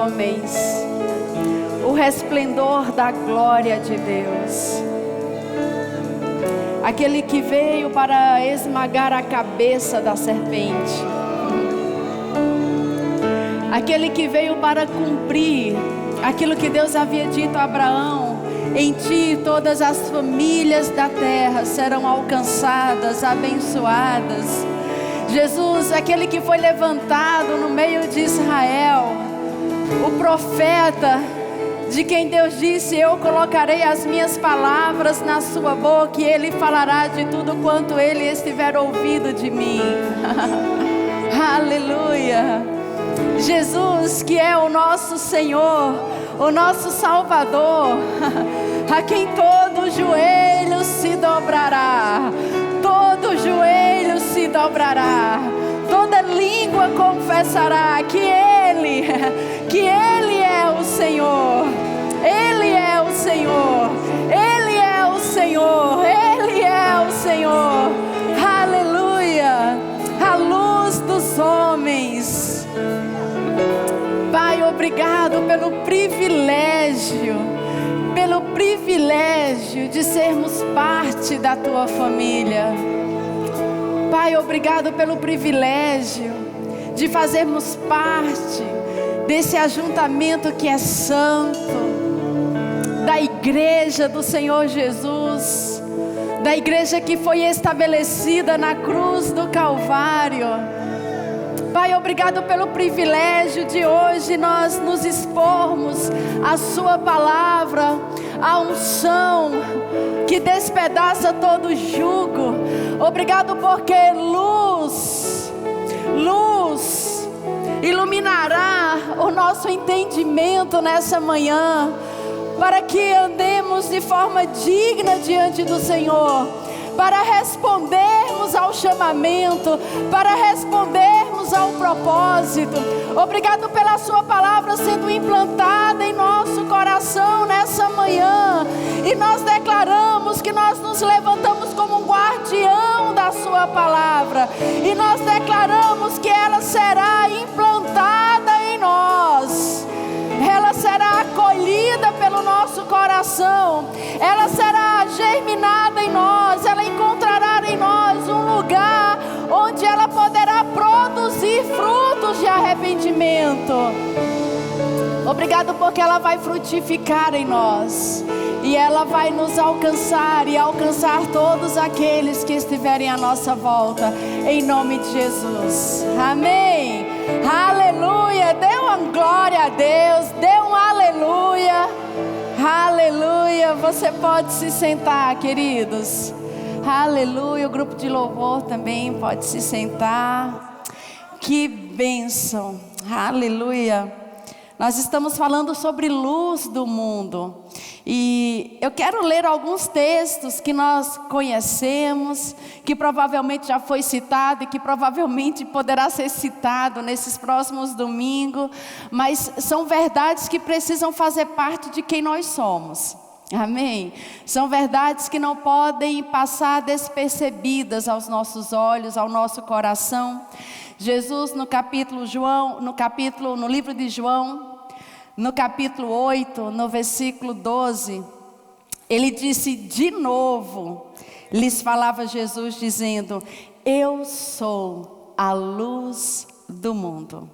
homens, o resplendor da glória de Deus. Aquele que veio para esmagar a cabeça da serpente. Aquele que veio para cumprir aquilo que Deus havia dito a Abraão: em ti todas as famílias da terra serão alcançadas, abençoadas. Jesus, aquele que foi levantado no meio de Israel, o profeta de quem Deus disse: eu colocarei as minhas palavras na sua boca e ele falará de tudo quanto ele estiver ouvindo de mim. Aleluia. Jesus, que é o nosso Senhor, o nosso Salvador, a quem todo joelho se dobrará, todo joelho se dobrará, toda língua confessará que Ele é o Senhor, Ele é o Senhor, Ele é o Senhor, Ele é o Senhor. Aleluia. A luz dos homens. Pai, obrigado pelo privilégio de sermos parte da Tua família. Pai, obrigado pelo privilégio de fazermos parte desse ajuntamento que é santo, da igreja do Senhor Jesus, da igreja que foi estabelecida na cruz do Calvário. Pai, obrigado pelo privilégio de hoje nós nos expormos à Sua palavra, à unção que despedaça todo jugo. Obrigado porque luz iluminará o nosso entendimento nessa manhã, para que andemos de forma digna diante do Senhor, para respondermos ao chamamento, para respondermos ao propósito. Obrigado pela Sua palavra sendo implantada em nosso coração nessa manhã, e nós declaramos que nós nos levantamos como um guardião da Sua palavra, e nós declaramos que ela será implantada em nós, ela será acolhida pelo nosso coração, ela será germinada em nós, ela encontrará em nós um lugar onde ela poderá produzir frutos de arrependimento. Obrigado porque ela vai frutificar em nós, e ela vai nos alcançar e alcançar todos aqueles que estiverem à nossa volta, em nome de Jesus. Amém. Aleluia. Dê uma glória a Deus, dê um aleluia. Aleluia. Você pode se sentar, queridos. Aleluia. O grupo de louvor também pode se sentar. Que bênção. Aleluia. Nós estamos falando sobre luz do mundo, e eu quero ler alguns textos que nós conhecemos, que provavelmente já foi citado e que provavelmente poderá ser citado nesses próximos domingos, mas são verdades que precisam fazer parte de quem nós somos. Amém? São verdades que não podem passar despercebidas aos nossos olhos, ao nosso coração. Jesus no livro de João, no capítulo 8, no versículo 12, ele disse de novo, lhes falava Jesus dizendo: eu sou a luz do mundo.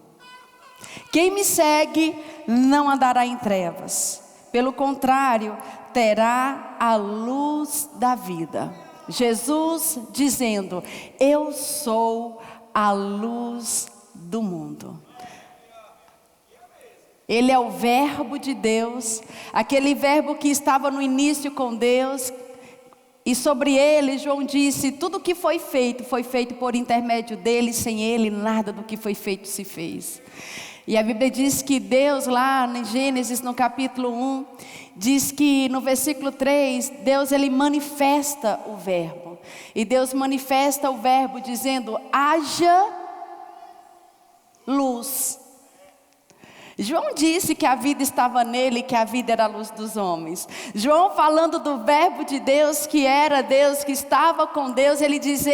Quem me segue não andará em trevas, pelo contrário, terá a luz da vida. Jesus dizendo: eu sou a luz do mundo. Ele é o verbo de Deus, aquele verbo que estava no início com Deus, e sobre ele João disse: tudo que foi feito por intermédio dele, sem ele nada do que foi feito se fez. E a Bíblia diz que Deus, lá em Gênesis no capítulo 1, diz que no versículo 3, Deus ele manifesta o verbo, e Deus manifesta o verbo dizendo: haja luz. João disse que a vida estava nele, que a vida era a luz dos homens. João, falando do verbo de Deus, que era Deus, que estava com Deus, ele diz,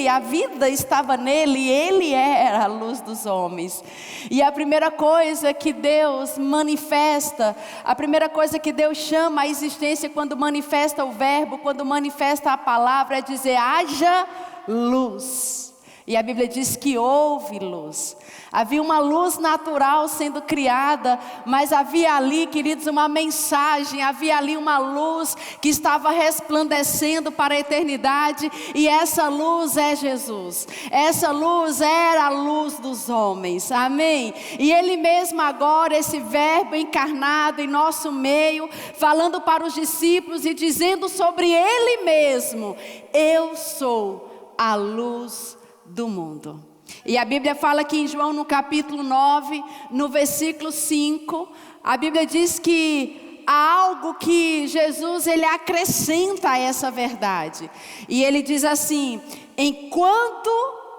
a vida estava nele, ele era a luz dos homens. E a primeira coisa que Deus manifesta, a primeira coisa que Deus chama à existência quando manifesta o verbo, quando manifesta a palavra, é dizer, haja luz. E a Bíblia diz que houve luz. Havia uma luz natural sendo criada, mas havia ali, queridos, uma mensagem, havia ali uma luz que estava resplandecendo para a eternidade, e essa luz é Jesus. Essa luz era a luz dos homens, amém? E Ele mesmo agora, esse verbo encarnado em nosso meio, falando para os discípulos e dizendo sobre Ele mesmo, eu sou a luz do mundo. E a Bíblia fala que em João no capítulo 9, no versículo 5, a Bíblia diz que há algo que Jesus ele acrescenta a essa verdade. E ele diz assim, enquanto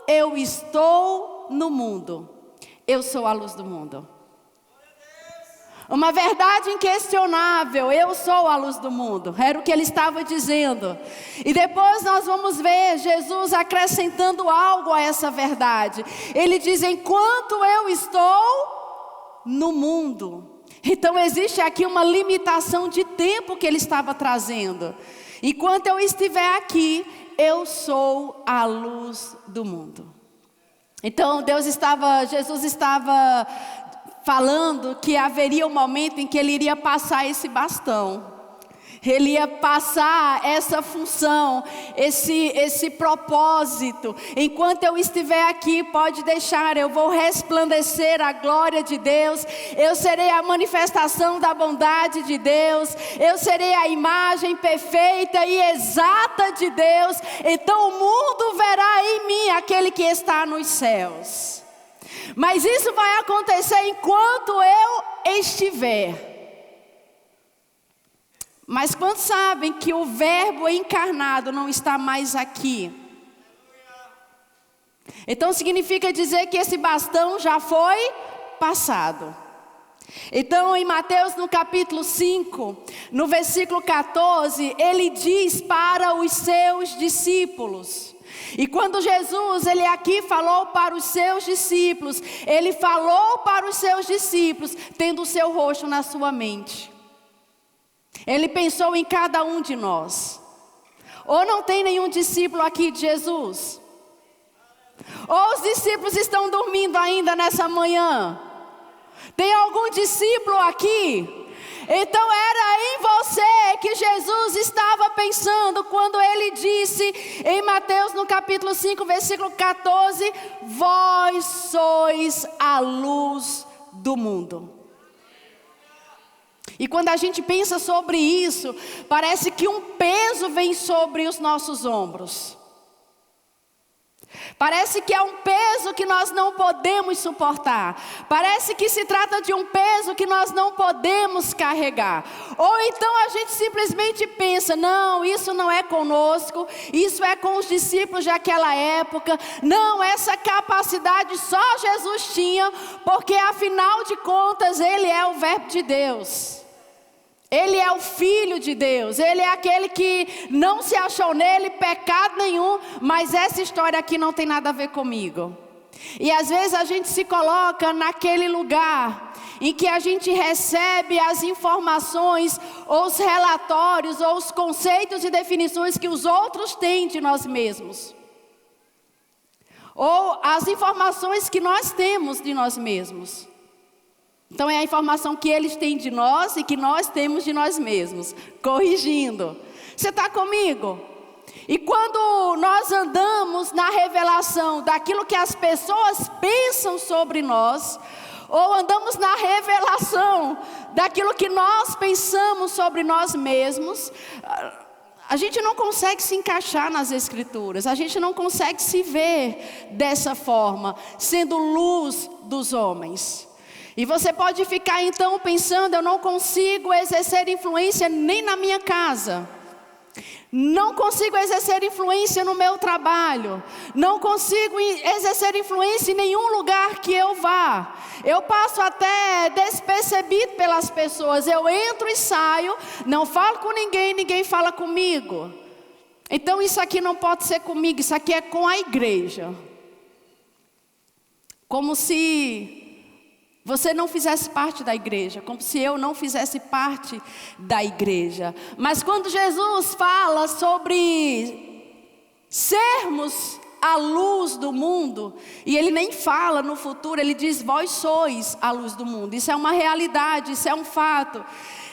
eu estou no mundo, eu sou a luz do mundo. Uma verdade inquestionável, eu sou a luz do mundo, era o que ele estava dizendo. E depois nós vamos ver Jesus acrescentando algo a essa verdade. Ele diz, enquanto eu estou no mundo. Então existe aqui uma limitação de tempo que ele estava trazendo. Enquanto eu estiver aqui, eu sou a luz do mundo. Então Jesus estava falando que haveria um momento em que ele iria passar esse bastão. Ele ia passar essa função, esse propósito. Enquanto eu estiver aqui, pode deixar, eu vou resplandecer a glória de Deus. Eu serei a manifestação da bondade de Deus. Eu serei a imagem perfeita e exata de Deus. Então o mundo verá em mim aquele que está nos céus. Mas isso vai acontecer enquanto eu estiver. Mas quantos sabem que o verbo encarnado não está mais aqui? Então significa dizer que esse bastão já foi passado. Então em Mateus no capítulo 5, no versículo 14, ele diz para os seus discípulos. E quando Jesus, ele aqui falou para os seus discípulos, ele falou para os seus discípulos, tendo o seu rosto na sua mente. Ele pensou em cada um de nós. Ou não tem nenhum discípulo aqui de Jesus? Ou os discípulos estão dormindo ainda nessa manhã? Tem algum discípulo aqui? Então era em você que Jesus estava pensando quando ele disse em Mateus no capítulo 5, versículo 14, vós sois a luz do mundo. E quando a gente pensa sobre isso, parece que um peso vem sobre os nossos ombros. Parece que é um peso que nós não podemos suportar. Parece que se trata de um peso que nós não podemos carregar. Ou então a gente simplesmente pensa, não, isso não é conosco, isso é com os discípulos daquela época. Não, essa capacidade só Jesus tinha, porque afinal de contas Ele é o verbo de Deus. Ele é o Filho de Deus, Ele é aquele que não se achou nele pecado nenhum, mas essa história aqui não tem nada a ver comigo. E às vezes a gente se coloca naquele lugar em que a gente recebe as informações, ou os relatórios, ou os conceitos e definições que os outros têm de nós mesmos. Ou as informações que nós temos de nós mesmos. Então é a informação que eles têm de nós e que nós temos de nós mesmos. Corrigindo. Você está comigo? E quando nós andamos na revelação daquilo que as pessoas pensam sobre nós, ou andamos na revelação daquilo que nós pensamos sobre nós mesmos, a gente não consegue se encaixar nas Escrituras. A gente não consegue se ver dessa forma, sendo luz dos homens. E você pode ficar então pensando, eu não consigo exercer influência nem na minha casa. Não consigo exercer influência no meu trabalho. Não consigo exercer influência em nenhum lugar que eu vá. Eu passo até despercebido pelas pessoas. Eu entro e saio, não falo com ninguém, ninguém fala comigo. Então isso aqui não pode ser comigo, isso aqui é com a igreja. Como se você não fizesse parte da igreja, como se eu não fizesse parte da igreja. Mas quando Jesus fala sobre sermos a luz do mundo, e ele nem fala no futuro, ele diz: vós sois a luz do mundo. Isso é uma realidade, isso é um fato.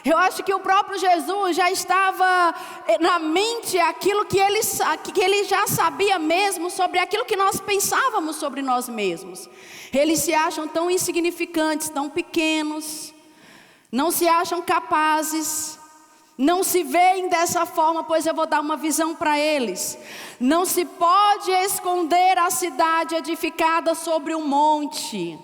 Eu acho que o próprio Jesus já estava na mente aquilo que ele já sabia mesmo sobre aquilo que nós pensávamos sobre nós mesmos. Eles se acham tão insignificantes, tão pequenos, não se acham capazes, não se veem dessa forma, pois eu vou dar uma visão para eles. Não se pode esconder a cidade edificada sobre um monte.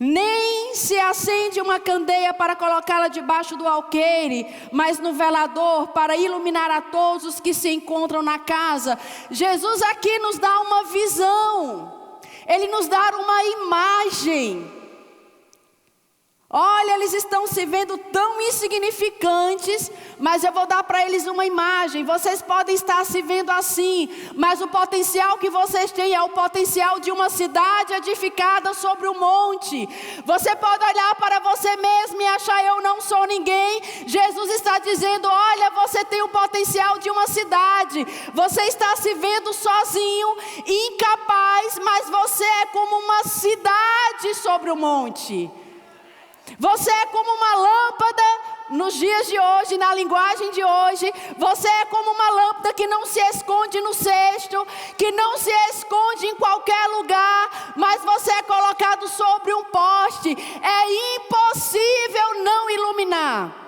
Nem se acende uma candeia para colocá-la debaixo do alqueire, mas no velador, para iluminar a todos os que se encontram na casa. Jesus aqui nos dá uma visão. Ele nos dá uma imagem. Olha, eles estão se vendo tão insignificantes, mas eu vou dar para eles uma imagem. Vocês podem estar se vendo assim, mas o potencial que vocês têm é o potencial de uma cidade edificada sobre um monte. Você pode olhar para você mesmo e achar: eu não sou ninguém. Jesus está dizendo: olha, você tem o potencial de uma cidade. Você está se vendo sozinho, incapaz, mas você é como uma cidade sobre o monte. Você é como uma lâmpada nos dias de hoje, na linguagem de hoje. Você é como uma lâmpada que não se esconde no cesto, que não se esconde em qualquer lugar, mas você é colocado sobre um poste. É impossível não iluminar.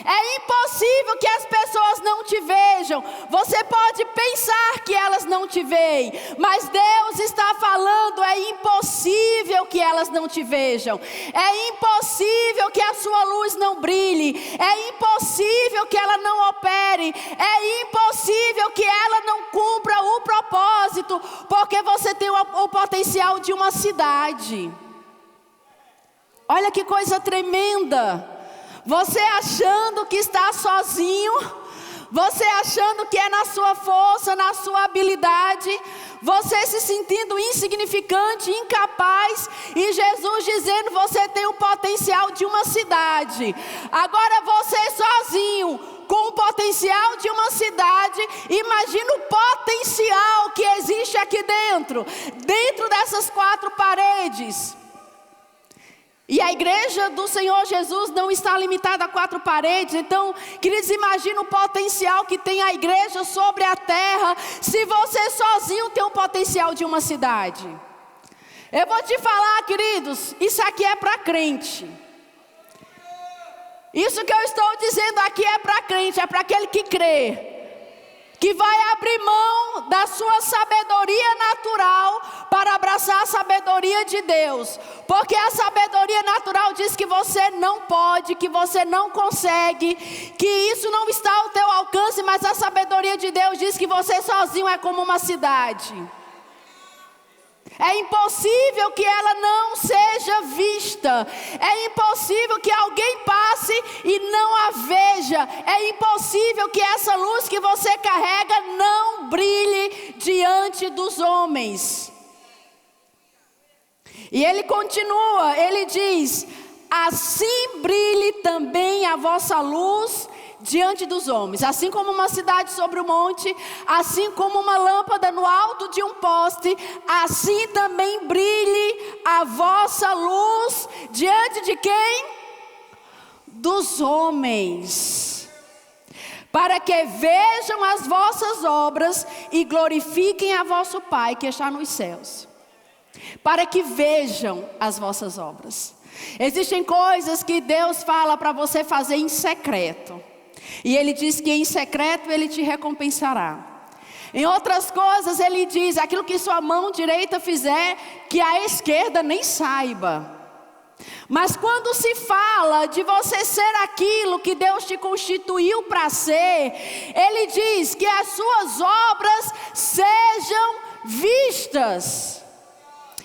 É impossível que as pessoas não te vejam. Você pode pensar que elas não te veem, mas Deus está falando: é impossível que elas não te vejam. É impossível que a sua luz não brilhe. É impossível que ela não opere. É impossível que ela não cumpra o propósito, porque você tem o potencial de uma cidade. Olha que coisa tremenda. Você achando que está sozinho, você achando que é na sua força, na sua habilidade, você se sentindo insignificante, incapaz, e Jesus dizendo: você tem o potencial de uma cidade. Agora você sozinho, com o potencial de uma cidade, imagina o potencial que existe aqui dentro dessas 4 paredes. E a igreja do Senhor Jesus não está limitada a 4 paredes. Então, queridos, imagina o potencial que tem a igreja sobre a terra, se você sozinho tem o potencial de uma cidade. Eu vou te falar, queridos, isso aqui é para crente. Isso que eu estou dizendo aqui é para crente, é para aquele que crê, que vai abrir mão da sua sabedoria natural para abraçar a sabedoria de Deus. Porque a sabedoria natural diz que você não pode, que você não consegue, que isso não está ao teu alcance, mas a sabedoria de Deus diz que você sozinho é como uma cidade. É impossível que ela não seja vista. É impossível que alguém passe e não a veja. É impossível que essa luz que você carrega não brilhe diante dos homens. E ele continua, ele diz: assim brilhe também a vossa luz diante dos homens. Assim como uma cidade sobre o monte, assim como uma lâmpada no alto de um poste, assim também brilhe a vossa luz diante de quem? Dos homens, para que vejam as vossas obras e glorifiquem a vosso Pai que está nos céus. Para que vejam as vossas obras. Existem coisas que Deus fala para você fazer em secreto, e Ele diz que em secreto Ele te recompensará. Em outras coisas Ele diz: aquilo que sua mão direita fizer, que a esquerda nem saiba. Mas quando se fala de você ser aquilo que Deus te constituiu para ser, Ele diz que as suas obras sejam vistas.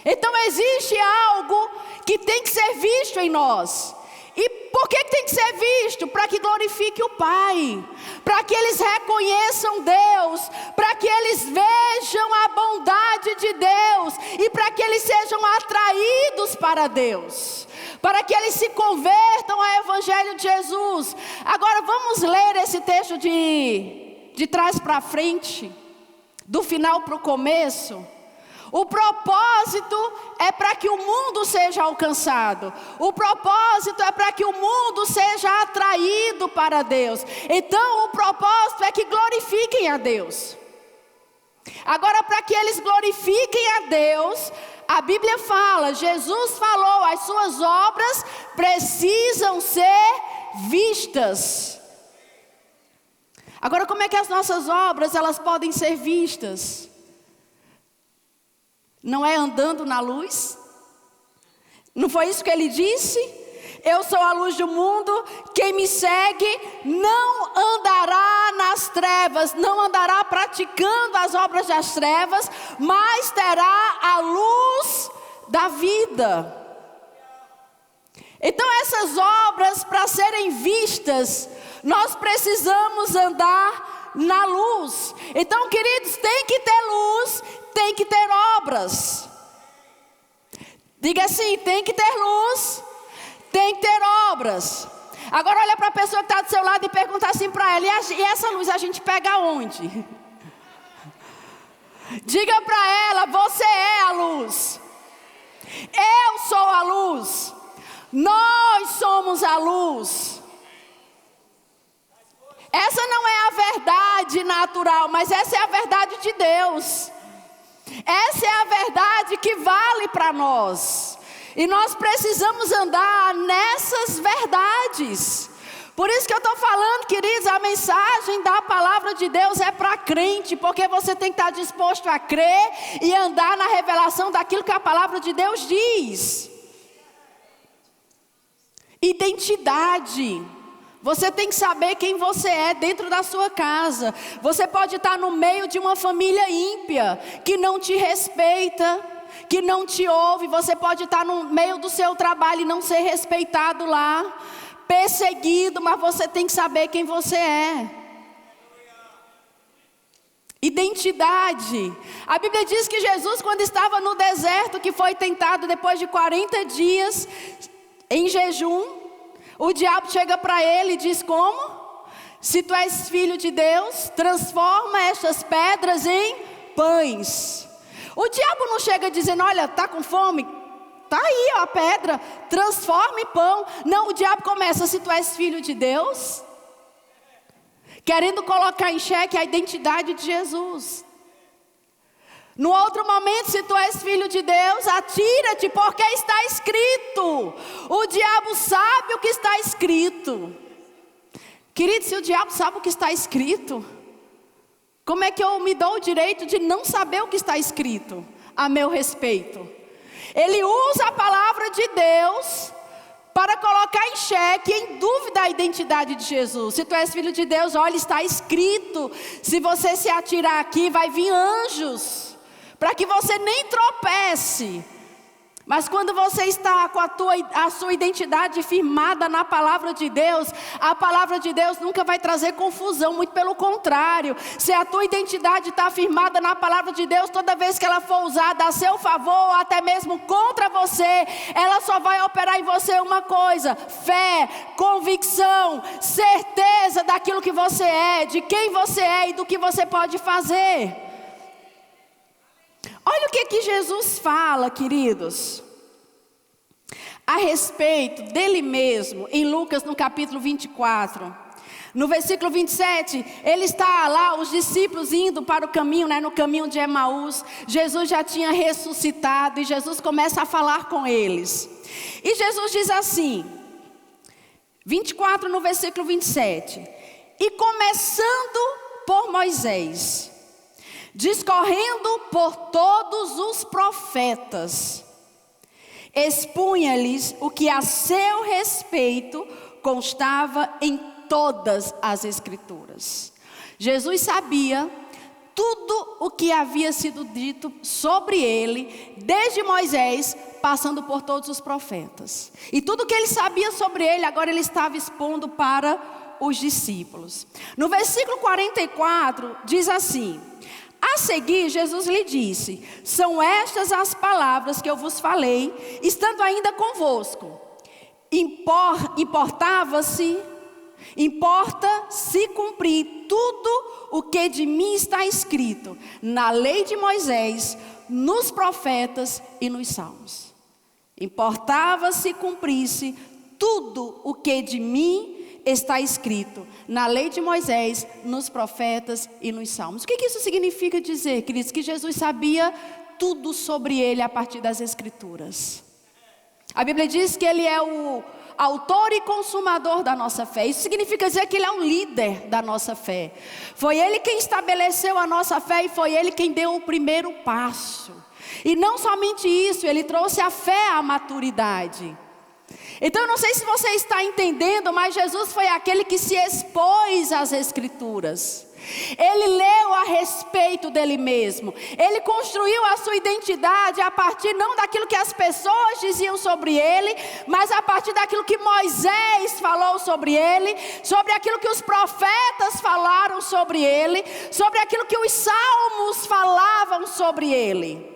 Então existe algo que tem que ser visto em nós. E por que tem que ser visto? Para que glorifique o Pai, para que eles reconheçam Deus, para que eles vejam a bondade de Deus e para que eles sejam atraídos para Deus, para que eles se convertam ao Evangelho de Jesus. Agora vamos ler esse texto de trás para frente, do final para o começo. O propósito é para que o mundo seja alcançado. O propósito é para que o mundo seja atraído para Deus. Então o propósito é que glorifiquem a Deus. Agora, para que eles glorifiquem a Deus, a Bíblia fala, Jesus falou, as suas obras precisam ser vistas. Agora, como é que as nossas obras elas podem ser vistas? Não é andando na luz? Não foi isso que ele disse? Eu sou a luz do mundo, quem me segue não andará nas trevas, não andará praticando as obras das trevas, mas terá a luz da vida. Então essas obras, para serem vistas, nós precisamos andar na luz. Então, queridos, tem que ter luz, tem que ter obras. Diga assim, tem que ter luz, tem que ter obras. Agora olha para a pessoa que está do seu lado e pergunta assim para ela, e essa luz a gente pega onde? Diga para ela, você é a luz. Eu sou a luz. Nós somos a luz. Essa não é a verdade natural, mas essa é a verdade de Deus. Essa é a verdade que vale para nós. E nós precisamos andar nessas verdades. Por isso que eu estou falando, queridos, a mensagem da palavra de Deus é para crente. Porque você tem que estar disposto a crer e andar na revelação daquilo que a palavra de Deus diz. Identidade. Você tem que saber quem você é dentro da sua casa. Você pode estar no meio de uma família ímpia, que não te respeita, que não te ouve. Você pode estar no meio do seu trabalho e não ser respeitado lá, perseguido, mas você tem que saber quem você é. Identidade. A Bíblia diz que Jesus, quando estava no deserto, que foi tentado depois de 40 dias em jejum, o diabo chega para ele e diz como? Se tu és filho de Deus, transforma estas pedras em pães. O diabo não chega dizendo, olha, está com fome? Está aí ó, a pedra, transforma em pão. Não, o diabo começa, se tu és filho de Deus, querendo colocar em xeque a identidade de Jesus. No outro momento, se tu és filho de Deus, atira-te, porque está escrito. O diabo sabe o que está escrito. Querido, se o diabo sabe o que está escrito, como é que eu me dou o direito de não saber o que está escrito a meu respeito? Ele usa a palavra de Deus para colocar em xeque, em dúvida, a identidade de Jesus. Se tu és filho de Deus, olha, está escrito. Se você se atirar aqui, vai vir anjos para que você nem tropece. Mas quando você está com a sua identidade firmada na palavra de Deus, a palavra de Deus nunca vai trazer confusão, muito pelo contrário. Se a tua identidade está firmada na palavra de Deus, toda vez que ela for usada a seu favor, ou até mesmo contra você, ela só vai operar em você uma coisa: fé, convicção, certeza daquilo que você é, de quem você é e do que você pode fazer. Olha o que Jesus fala, queridos, a respeito dele mesmo, em Lucas no capítulo 24, no versículo 27, ele está lá, os discípulos indo para o caminho, no caminho de Emaús. Jesus já tinha ressuscitado e Jesus começa a falar com eles. E Jesus diz assim, 24 no versículo 27, e começando por Moisés, discorrendo por todos os profetas, expunha-lhes o que a seu respeito constava em todas as Escrituras. Jesus sabia tudo o que havia sido dito sobre ele, desde Moisés, passando por todos os profetas. E tudo que ele sabia sobre ele, agora ele estava expondo para os discípulos. No versículo 44, diz assim: a seguir, Jesus lhe disse: são estas as palavras que eu vos falei, estando ainda convosco. Importa-se cumprir tudo o que de mim está escrito na lei de Moisés, nos profetas e nos salmos. Importava-se cumprisse tudo o que de mim está escrito na lei de Moisés, nos profetas e nos salmos. O que isso significa dizer, queridos? Que Jesus sabia tudo sobre ele a partir das Escrituras. A Bíblia diz que ele é o autor e consumador da nossa fé. Isso significa dizer que ele é o líder da nossa fé. Foi ele quem estabeleceu a nossa fé e foi ele quem deu o primeiro passo. E não somente isso, ele trouxe a fé à maturidade. Então eu não sei se você está entendendo, mas Jesus foi aquele que se expôs às Escrituras. Ele leu a respeito dele mesmo. Ele construiu a sua identidade a partir não daquilo que as pessoas diziam sobre ele, mas a partir daquilo que Moisés falou sobre ele, sobre aquilo que os profetas falaram sobre ele, sobre aquilo que os salmos falavam sobre ele.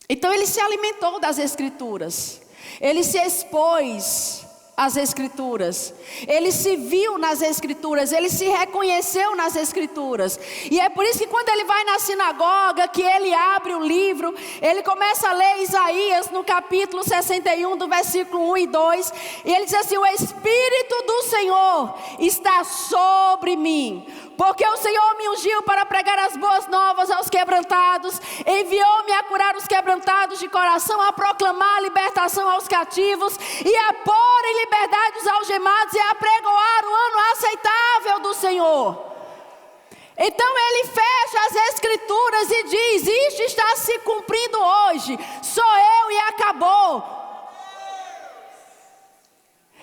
Então ele se alimentou das Escrituras. Ele se expôs às Escrituras, ele se viu nas Escrituras, ele se reconheceu nas Escrituras. E é por isso que quando ele vai na sinagoga, que ele abre o livro, ele começa a ler Isaías no capítulo 61, do versículo 1 e 2, e ele diz assim: o Espírito do Senhor está sobre mim, porque o Senhor me ungiu para pregar as boas novas aos quebrantados, enviou-me a curar os quebrantados de coração, a proclamar a libertação aos cativos, e a pôr em liberdade os algemados, e a pregoar o ano aceitável do Senhor. Então ele fecha as Escrituras e diz: isto está se cumprindo hoje, sou eu e acabou.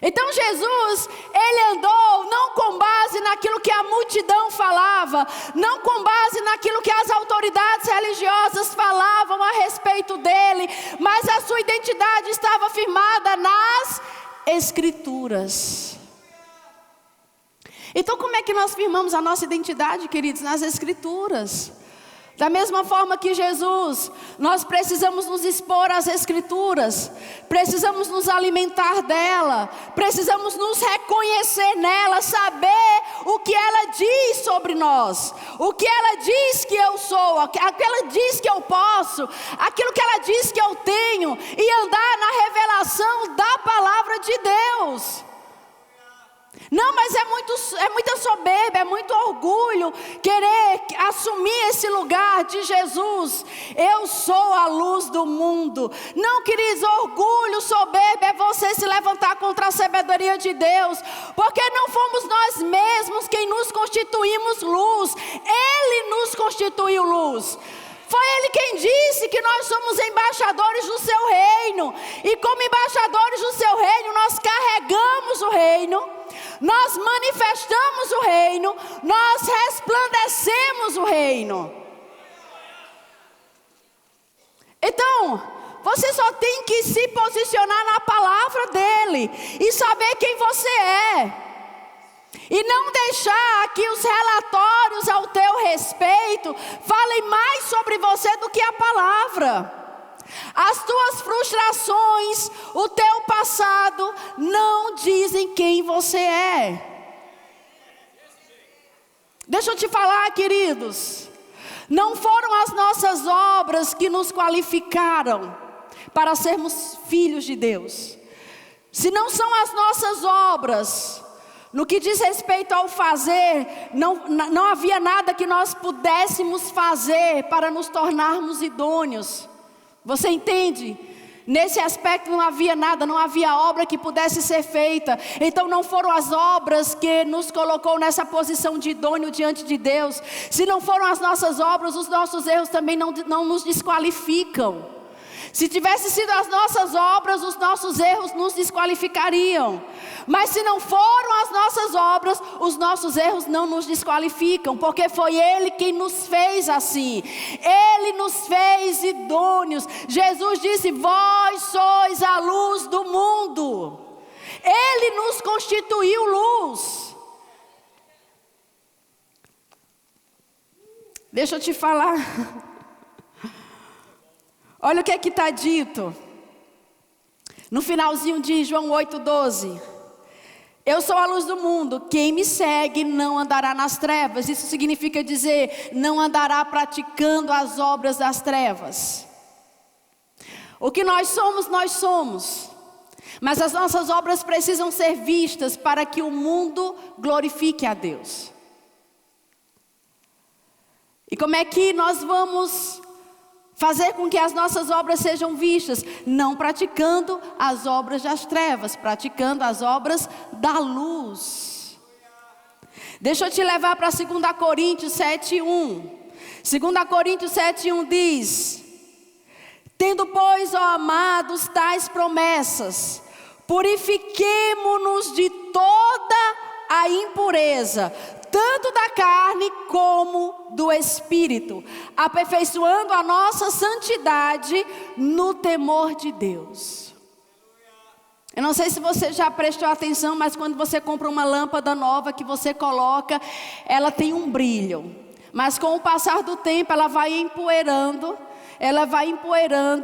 Então Jesus, ele andou não com base naquilo que a multidão falava, não com base naquilo que as autoridades religiosas falavam a respeito dele, mas a sua identidade estava firmada nas Escrituras. Então como é que nós firmamos a nossa identidade, queridos? Nas Escrituras. Da mesma forma que Jesus, nós precisamos nos expor às Escrituras, precisamos nos alimentar dela, precisamos nos reconhecer nela, saber o que ela diz sobre nós, o que ela diz que eu sou, o que ela diz que eu posso, aquilo que ela diz que eu tenho, e andar na revelação da palavra de Deus. Não, mas é muita soberba, é muito orgulho querer assumir esse lugar de Jesus. Eu sou a luz do mundo. Não, queridos, orgulho, soberba é você se levantar contra a sabedoria de Deus, porque não fomos nós mesmos quem nos constituímos luz. Ele nos constituiu luz. Foi Ele quem disse que nós somos embaixadores do seu reino. E como embaixadores do seu reino, nós carregamos o reino, nós manifestamos o reino, nós resplandecemos o reino. Então, você só tem que se posicionar na palavra dele e saber quem você é. E não deixar que os relatórios ao teu respeito falem mais sobre você do que a palavra. As tuas frustrações, o teu passado, não dizem quem você é. Deixa eu te falar, queridos. Não foram as nossas obras que nos qualificaram para sermos filhos de Deus. Se não são as nossas obras, no que diz respeito ao fazer, não havia nada que nós pudéssemos fazer para nos tornarmos idôneos. Você entende? Nesse aspecto não havia nada, não havia obra que pudesse ser feita. Então não foram as obras que nos colocou nessa posição de idôneo diante de Deus. Se não foram as nossas obras, os nossos erros também não nos desqualificam. Se tivesse sido as nossas obras, os nossos erros nos desqualificariam. Mas se não foram as nossas obras, os nossos erros não nos desqualificam, porque foi Ele quem nos fez assim. Ele nos fez idôneos. Jesus disse: vós sois a luz do mundo. Ele nos constituiu luz. Deixa eu te falar. Olha o que está dito. No finalzinho de João 8,12. Eu sou a luz do mundo. Quem me segue não andará nas trevas. Isso significa dizer, não andará praticando as obras das trevas. O que nós somos, nós somos. Mas as nossas obras precisam ser vistas para que o mundo glorifique a Deus. E como é que nós vamos fazer com que as nossas obras sejam vistas? Não praticando as obras das trevas, praticando as obras da luz. Deixa eu te levar para 2 Coríntios 7,1. 2 Coríntios 7,1 diz: tendo, pois, ó amados, tais promessas, purifiquemo-nos de toda a impureza, tanto da carne como do espírito, aperfeiçoando a nossa santidade no temor de Deus. Eu não sei se você já prestou atenção, mas quando você compra uma lâmpada nova que você coloca, ela tem um brilho. Mas com o passar do tempo ela vai empoeirando.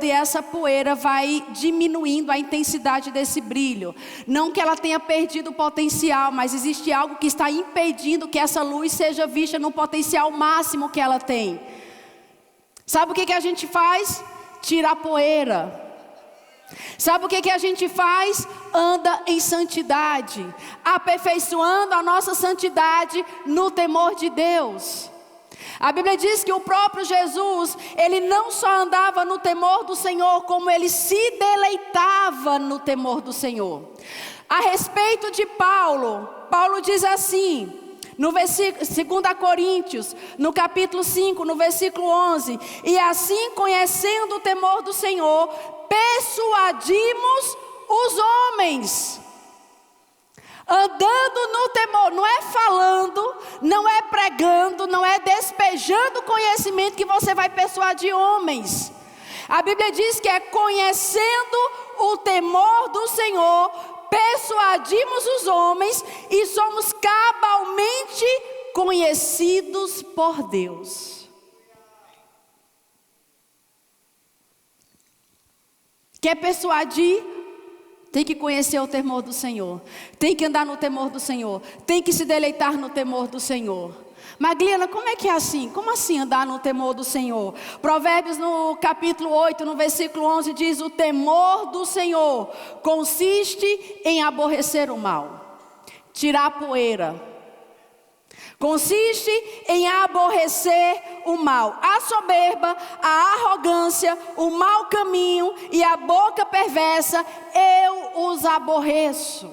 E essa poeira vai diminuindo a intensidade desse brilho. Não que ela tenha perdido o potencial, mas existe algo que está impedindo que essa luz seja vista no potencial máximo que ela tem. Sabe o que a gente faz? Tira a poeira. Sabe o que a gente faz? Anda em santidade, aperfeiçoando a nossa santidade no temor de Deus. A Bíblia diz que o próprio Jesus, Ele não só andava no temor do Senhor, como Ele se deleitava no temor do Senhor. A respeito de Paulo, Paulo diz assim, no versículo 2 Coríntios, no capítulo 5, no versículo 11: e assim, conhecendo o temor do Senhor, persuadimos os homens. Andando no temor, não é falando, não é pregando, não é despejando conhecimento que você vai persuadir homens. A Bíblia diz que é conhecendo o temor do Senhor, persuadimos os homens e somos cabalmente conhecidos por Deus. Quer persuadir? Tem que conhecer o temor do Senhor. Tem que andar no temor do Senhor. Tem que se deleitar no temor do Senhor. Magliana, como é que é assim? Como assim andar no temor do Senhor? Provérbios no capítulo 8, no versículo 11 diz: o temor do Senhor consiste em aborrecer o mal, tirar a poeira. Consiste em aborrecer o mal, a soberba, a arrogância, o mau caminho e a boca perversa, eu os aborreço.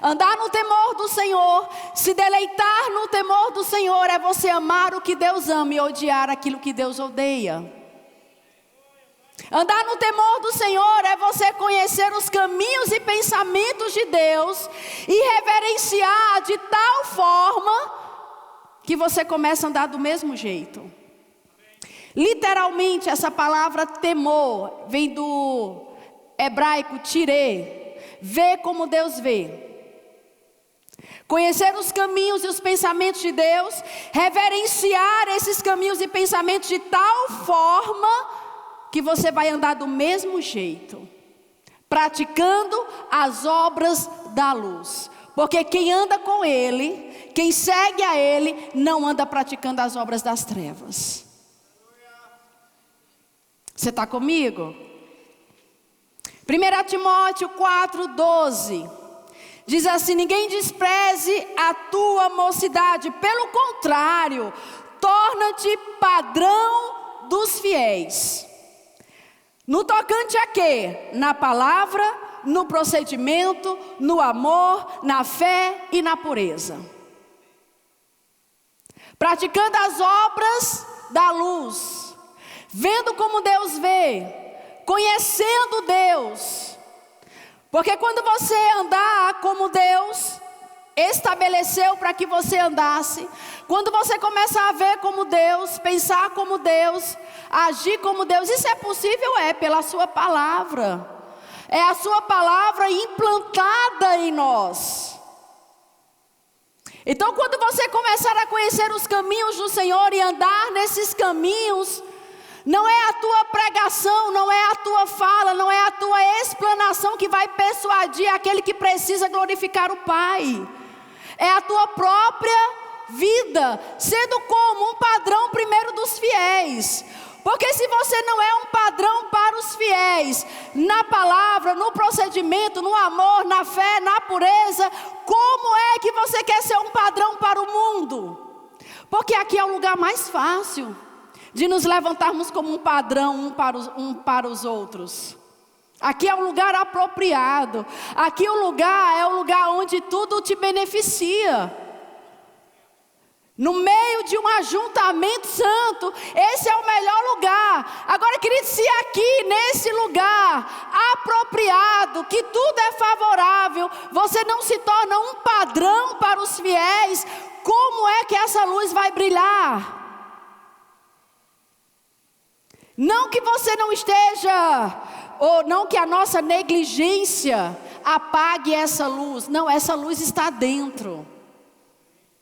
Andar no temor do Senhor, se deleitar no temor do Senhor, é você amar o que Deus ama e odiar aquilo que Deus odeia. Andar no temor do Senhor é você conhecer os caminhos e pensamentos de Deus e reverenciar de tal forma que você começa a andar do mesmo jeito. Literalmente, essa palavra temor vem do hebraico tirê, ver como Deus vê. Conhecer os caminhos e os pensamentos de Deus, reverenciar esses caminhos e pensamentos de tal forma que você vai andar do mesmo jeito, praticando as obras da luz. Porque quem anda com Ele, quem segue a Ele, não anda praticando as obras das trevas. Você está comigo? 1 Timóteo 4,12 diz assim: ninguém despreze a tua mocidade, pelo contrário, torna-te padrão dos fiéis. No tocante a quê? Na palavra, no procedimento, no amor, na fé e na pureza. Praticando as obras da luz, vendo como Deus vê, conhecendo Deus. Porque quando você andar como Deus estabeleceu para que você andasse, quando você começar a ver como Deus, pensar como Deus, agir como Deus, isso é possível? É pela sua palavra. É a sua palavra implantada em nós. Então quando você começar a conhecer os caminhos do Senhor e andar nesses caminhos, não é a tua pregação, não é a tua fala, não é a tua explanação que vai persuadir aquele que precisa glorificar o Pai. É a tua própria vida, sendo como um padrão primeiro dos fiéis. Porque se você não é um padrão para os fiéis, na palavra, no procedimento, no amor, na fé, na pureza, como é que você quer ser um padrão para o mundo? Porque aqui é o lugar mais fácil de nos levantarmos como um padrão um para os outros. Aqui é um lugar apropriado. Aqui é o lugar onde tudo te beneficia. No meio de um ajuntamento santo, esse é o melhor lugar. Agora, querido, se aqui nesse lugar apropriado, que tudo é favorável, você não se torna um padrão para os fiéis, como é que essa luz vai brilhar? Não que você não esteja, ou não que a nossa negligência apague essa luz. Não, essa luz está dentro.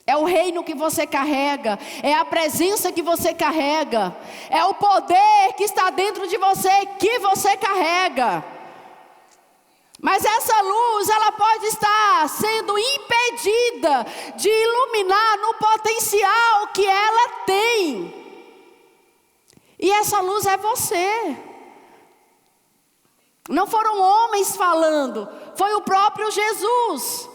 É o reino que você carrega, é a presença que você carrega, é o poder que está dentro de você que você carrega. Mas essa luz, ela pode estar sendo impedida de iluminar no potencial que ela tem. E essa luz é você. Não foram homens falando, foi o próprio Jesus.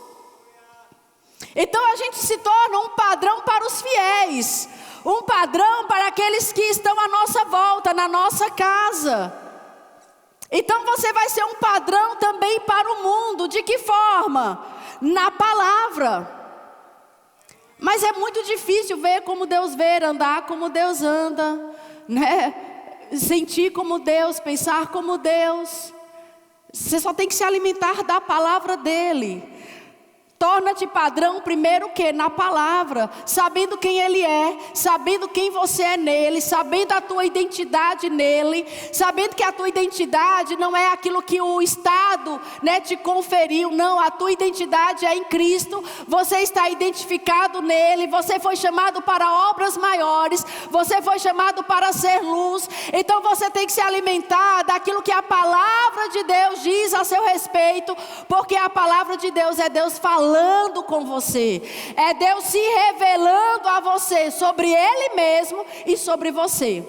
Então a gente se torna um padrão para os fiéis, um padrão para aqueles que estão à nossa volta, na nossa casa. Então você vai ser um padrão também para o mundo. De que forma? Na palavra. Mas é muito difícil ver como Deus vê, andar como Deus anda, né? Sentir como Deus, pensar como Deus. Você só tem que se alimentar da palavra dele. Torna-te padrão primeiro que na palavra, sabendo quem Ele é, sabendo quem você é nele, sabendo a tua identidade nele, sabendo que a tua identidade não é aquilo que o Estado, né, te conferiu, não, a tua identidade é em Cristo, você está identificado nele, você foi chamado para obras maiores, você foi chamado para ser luz, então você tem que se alimentar daquilo que a palavra de Deus diz a seu respeito, porque a palavra de Deus é Deus falando com você, é Deus se revelando a você sobre Ele mesmo e sobre você.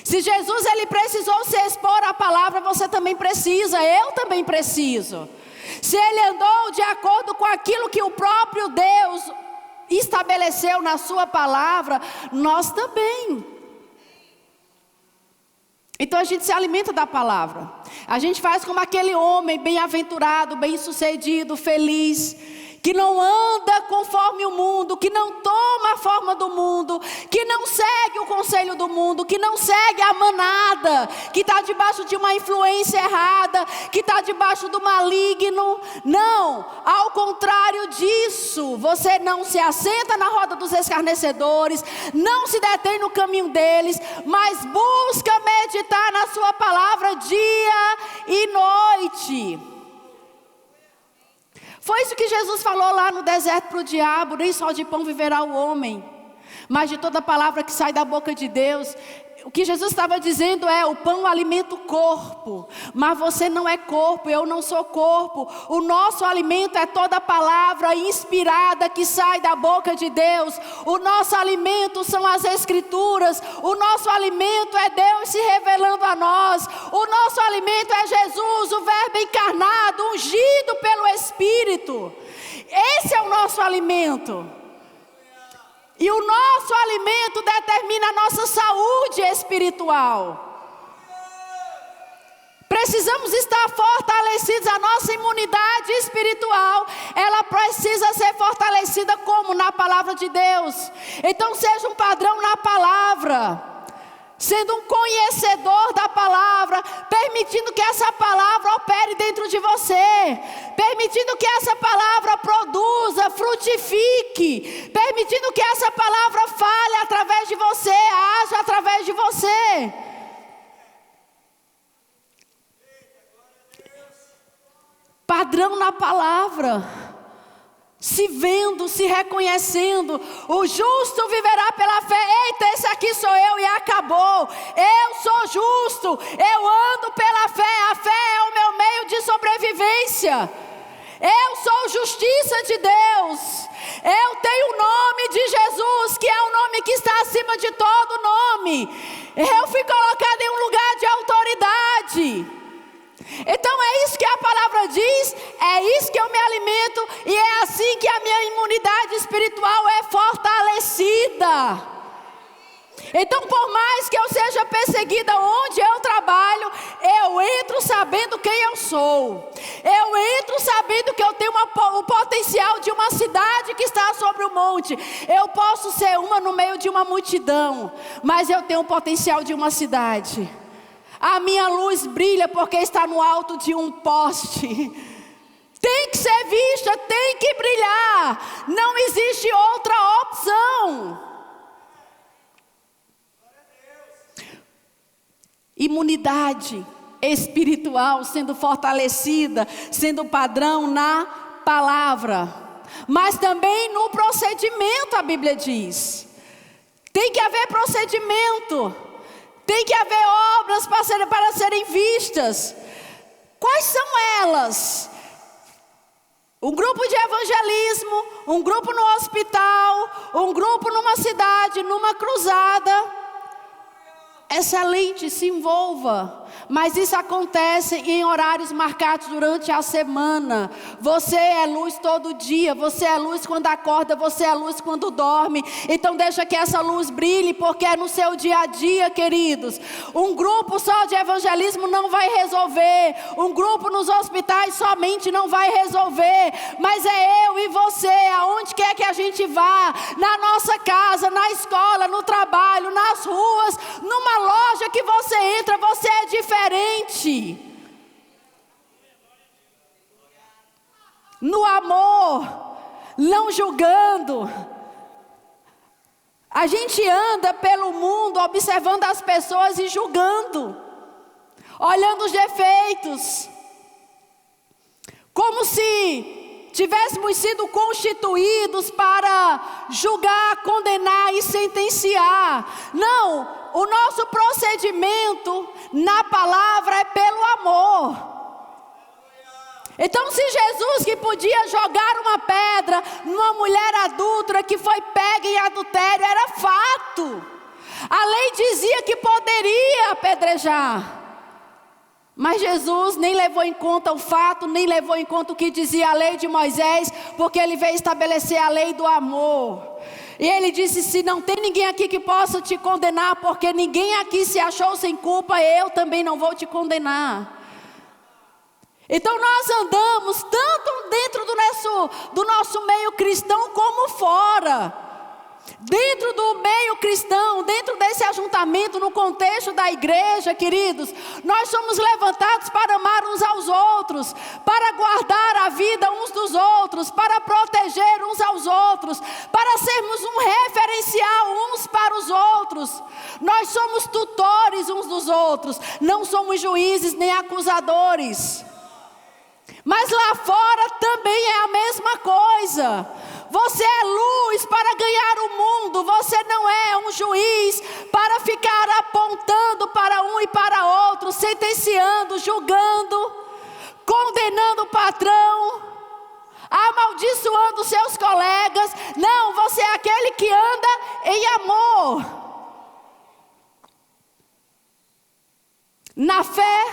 Se Jesus ele precisou se expor à palavra, você também precisa, eu também preciso. Se Ele andou de acordo com aquilo que o próprio Deus estabeleceu na sua palavra, nós também. Então a gente se alimenta da palavra. A gente faz como aquele homem bem-aventurado, bem-sucedido, feliz, que não anda conforme o mundo, que não toma a forma do mundo, que não segue o conselho do mundo, que não segue a manada, que está debaixo de uma influência errada, que está debaixo do maligno. Não, ao contrário disso, você não se assenta na roda dos escarnecedores, não se detém no caminho deles, mas busca meditar na sua palavra dia e noite. Foi isso que Jesus falou lá no deserto para o diabo: nem só de pão viverá o homem, mas de toda palavra que sai da boca de Deus. O que Jesus estava dizendo é: o pão alimenta o corpo, mas você não é corpo, eu não sou corpo. O nosso alimento é toda palavra inspirada que sai da boca de Deus. O nosso alimento são as Escrituras. O nosso alimento é Deus se revelando a nós. O nosso alimento é Jesus, o Verbo encarnado, ungido pelo Espírito. Esse é o nosso alimento. E o nosso alimento determina a nossa saúde espiritual. Precisamos estar fortalecidos. A nossa imunidade espiritual, ela precisa ser fortalecida como? Na palavra de Deus. Então seja um padrão na palavra, sendo um conhecedor da palavra, permitindo que essa palavra produza, frutifique, permitindo que essa palavra fale através de você, haja através de você. Padrão na palavra, se vendo, se reconhecendo. O justo viverá pela fé. Eita, esse aqui sou eu e acabou. Eu sou justo, eu ando pela fé. A fé é o meu meio de sobrevivência. Eu sou justiça de Deus. Eu tenho o nome de Jesus, que é o nome que está acima de todo nome. Eu fui colocado em um lugar de autoridade. Então é isso que a palavra diz, é isso que eu me alimento, e é assim que a minha imunidade espiritual é fortalecida. Então, por mais que eu seja perseguida onde eu trabalho, eu entro sabendo quem eu sou. Eu entro sabendo que eu tenho o potencial de uma cidade que está sobre o monte. Eu posso ser uma no meio de uma multidão, mas eu tenho o potencial de uma cidade. A minha luz brilha porque está no alto de um poste. Tem que ser vista, tem que brilhar. Não existe outra opção. Imunidade espiritual sendo fortalecida, sendo padrão na palavra. Mas também no procedimento, a Bíblia diz. Tem que haver procedimento. Tem que haver obras para serem vistas. Quais são elas? Um grupo de evangelismo, um grupo no hospital, um grupo numa cidade, numa cruzada. Excelente, se envolva. Mas isso acontece em horários marcados durante a semana. Você é luz todo dia. Você é luz quando acorda. Você é luz quando dorme. Então deixa que essa luz brilhe, porque é no seu dia a dia, queridos. Um grupo só de evangelismo não vai resolver. Um grupo nos hospitais somente não vai resolver. Mas é eu e você, aonde quer que a gente vá, na nossa casa, na escola, no trabalho, nas ruas, numa loja que você entra, você é diferente. No amor, não julgando. A gente anda pelo mundo observando as pessoas e julgando, olhando os defeitos, como se tivéssemos sido constituídos para julgar, condenar e sentenciar. Não. O nosso procedimento na palavra é pelo amor. Então, se Jesus, que podia jogar uma pedra numa mulher adúltera que foi pega em adultério, era fato. A lei dizia que poderia apedrejar. Mas Jesus nem levou em conta o fato, nem levou em conta o que dizia a lei de Moisés, porque ele veio estabelecer a lei do amor. E ele disse, se não tem ninguém aqui que possa te condenar, porque ninguém aqui se achou sem culpa, eu também não vou te condenar. Então nós andamos tanto dentro do nosso meio cristão como fora. Dentro do meio cristão, dentro desse ajuntamento, no contexto da igreja, queridos, nós somos levantados para amar uns aos outros, para guardar a vida uns dos outros, para proteger uns aos outros, para sermos um referencial uns para os outros. Nós somos tutores uns dos outros, não somos juízes nem acusadores. Mas lá fora também é a mesma coisa. Você é luz para ganhar o mundo. Você não é um juiz para ficar apontando para um e para outro, sentenciando, julgando, condenando o patrão, amaldiçoando seus colegas. Não, você é aquele que anda em amor. Na fé,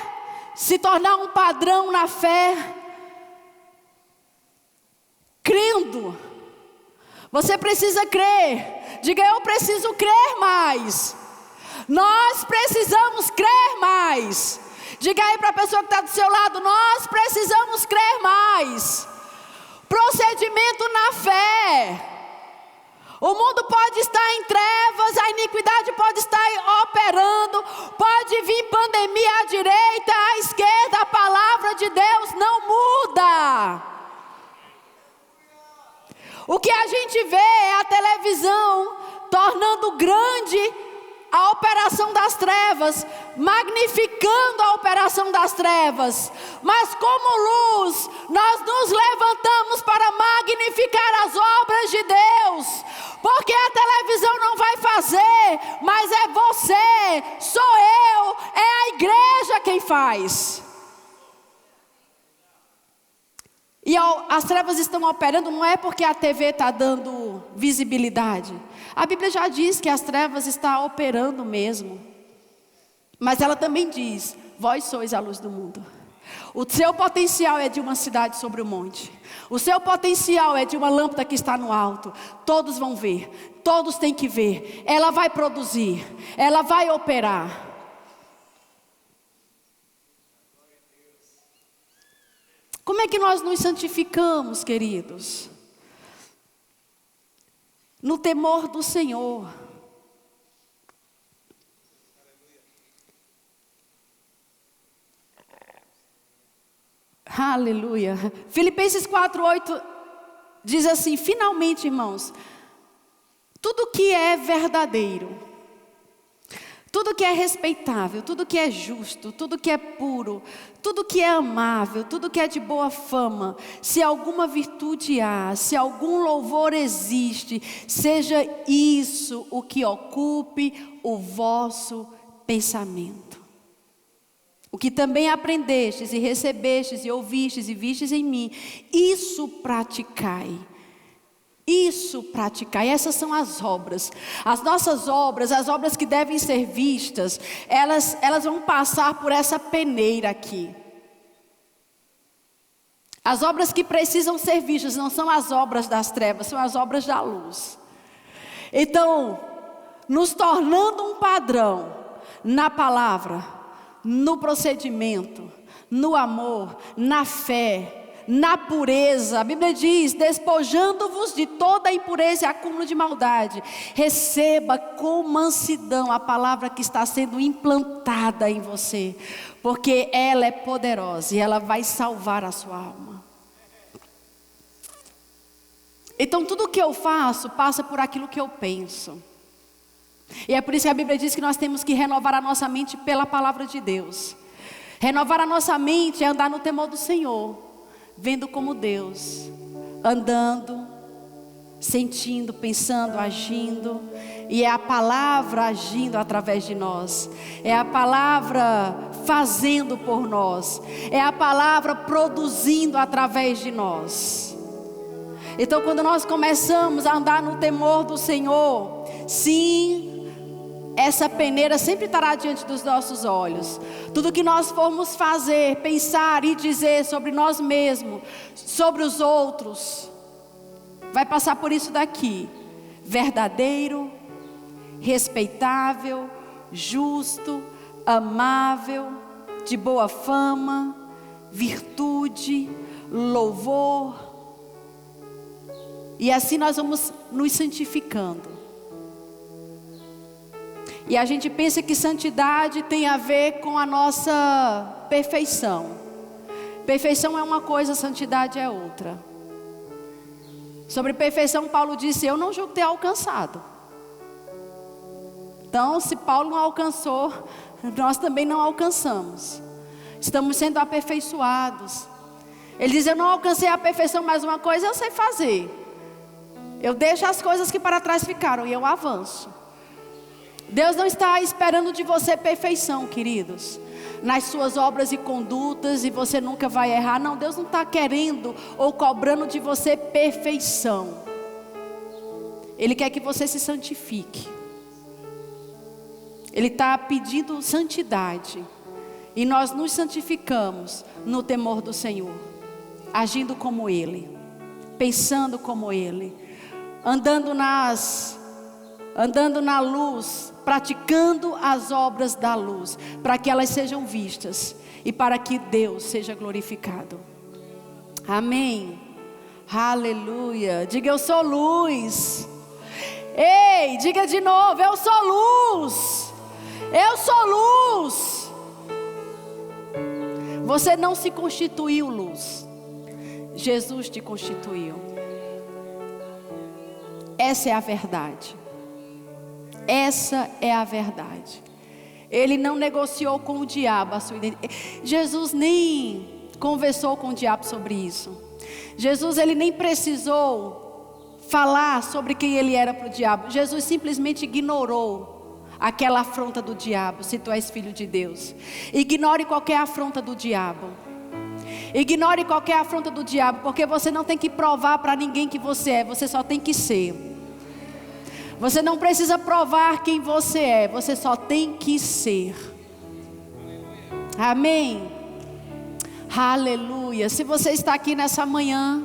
se tornar um padrão na fé, crendo. Você precisa crer. Diga, eu preciso crer mais. Nós precisamos crer mais. Diga aí para a pessoa que está do seu lado, nós precisamos crer mais. Procedimento na fé. O mundo pode estar em trevas, a iniquidade pode estar operando, pode vir pandemia à direita, à esquerda, a palavra de Deus não muda. O que a gente vê é a televisão tornando grande a operação das trevas, magnificando a operação das trevas. Mas como luz, nós nos levantamos para magnificar as obras de Deus. Porque a televisão não vai fazer, mas é você, sou eu, é a igreja quem faz. E as trevas estão operando, não é porque a TV está dando visibilidade. A Bíblia já diz que as trevas estão operando mesmo. Mas ela também diz, vós sois a luz do mundo. O seu potencial é de uma cidade sobre o monte. O seu potencial é de uma lâmpada que está no alto. Todos vão ver, todos têm que ver. Ela vai produzir, ela vai operar. Como é que nós nos santificamos, queridos? No temor do Senhor. Aleluia. Filipenses 4:8 diz assim: finalmente, irmãos, tudo que é verdadeiro, tudo que é respeitável, tudo que é justo, tudo que é puro, tudo que é amável, tudo que é de boa fama, se alguma virtude há, se algum louvor existe, seja isso o que ocupe o vosso pensamento. O que também aprendestes e recebestes e ouvistes e vistes em mim, isso praticai. Isso praticai. Essas são as obras. As nossas obras, as obras que devem ser vistas, elas vão passar por essa peneira aqui. As obras que precisam ser vistas não são as obras das trevas, são as obras da luz. Então, nos tornando um padrão na palavra, no procedimento, no amor, na fé, na pureza. A Bíblia diz, despojando-vos de toda a impureza e acúmulo de maldade, receba com mansidão a palavra que está sendo implantada em você, porque ela é poderosa e ela vai salvar a sua alma. Então tudo que eu faço passa por aquilo que eu penso. E é por isso que a Bíblia diz que nós temos que renovar a nossa mente pela palavra de Deus. Renovar a nossa mente é andar no temor do Senhor, vendo como Deus, andando, sentindo, pensando, agindo. E é a palavra agindo através de nós, é a palavra fazendo por nós, é a palavra produzindo através de nós. Então quando nós começamos a andar no temor do Senhor, sim, essa peneira sempre estará diante dos nossos olhos. Tudo que nós formos fazer, pensar e dizer sobre nós mesmos, sobre os outros, vai passar por isso daqui: verdadeiro, respeitável, justo, amável, de boa fama, virtude, louvor. E assim nós vamos nos santificando. E a gente pensa que santidade tem a ver com a nossa perfeição. Perfeição é uma coisa, santidade é outra. Sobre perfeição, Paulo disse: eu não julgo ter alcançado. Então, se Paulo não alcançou, nós também não alcançamos. Estamos sendo aperfeiçoados. Ele diz: eu não alcancei a perfeição, mas uma coisa eu sei fazer. Eu deixo as coisas que para trás ficaram e eu avanço. Deus não está esperando de você perfeição, queridos, nas suas obras e condutas, e você nunca vai errar. Não, Deus não está querendo ou cobrando de você perfeição. Ele quer que você se santifique. Ele está pedindo santidade. E nós nos santificamos no temor do Senhor, agindo como Ele, pensando como Ele, andando na luz, praticando as obras da luz, para que elas sejam vistas e para que Deus seja glorificado. Amém. Aleluia. Diga: eu sou luz. Ei, diga de novo: eu sou luz. Eu sou luz. Você não se constituiu luz, Jesus te constituiu. Essa é a verdade. Essa é a verdade. Ele não negociou com o diabo a sua identidade. Jesus nem conversou com o diabo sobre isso. Jesus, ele nem precisou falar sobre quem ele era para o diabo. Jesus simplesmente ignorou aquela afronta do diabo. Se tu és filho de Deus, ignore qualquer afronta do diabo. Ignore qualquer afronta do diabo, porque você não tem que provar para ninguém que você é, você só tem que ser. Você não precisa provar quem você é, você só tem que ser. Amém? Aleluia. Se você está aqui nessa manhã,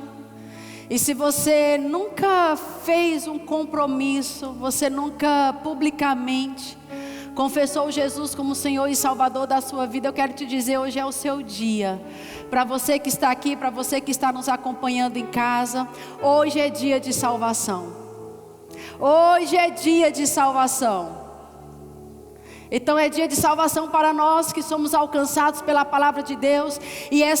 e se você nunca fez um compromisso, você nunca publicamente confessou Jesus como Senhor e Salvador da sua vida, eu quero te dizer, hoje é o seu dia. Para você que está aqui, para você que está nos acompanhando em casa, hoje é dia de salvação. Hoje é dia de salvação. Então é dia de salvação para nós que somos alcançados pela palavra de Deus. E essa